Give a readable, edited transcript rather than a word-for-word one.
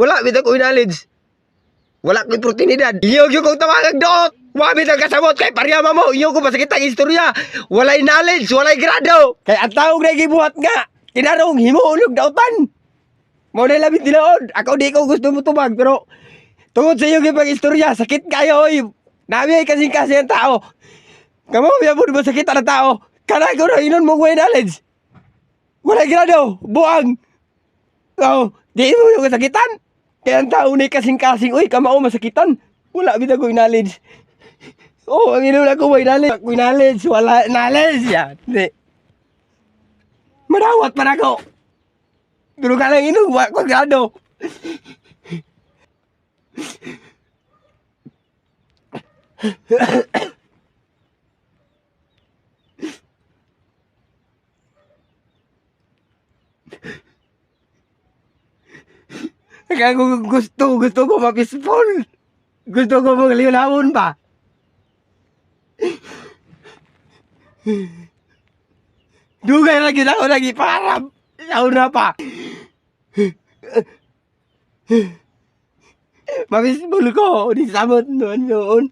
Wala bitaw ko knowledge. Wala ko oportunidad. Iyo gyud ko tawag doot. Wa bitaw kasabot kay pariyama mo. Iyo ko masakit ang istorya. Walay knowledge, walay grado. Kay ang taong nagibuhat nga kinarong himuulog daotan. Mo na labit tilaod. Ako di ko gusto mo tubag pero tungod sa iyo gipag istorya, sakit kayo oy. Nabi kasing-kasi ang tao. Kamo yabod mo sakit ang tao. Kanay ko na inon mo way knowledge. Walay grado, buang. Oh, di mo yung kasakitan. Kaya ang tao na kasing-kasing, uy, kamao masakitan. Wala bitaw ko knowledge. Oh, ang inuna ko may knowledge. Ko knowledge, wala knowledge yan. Di. Manawat pa na ko. Pero ka lang inong, wala ko grado. Kaya gusto ko ma-peaceful. Gusto ko maglilawon ba? Dugay lagi na ako nagiparap. Sauna pa. Ma-peaceful ko. Di samot noon.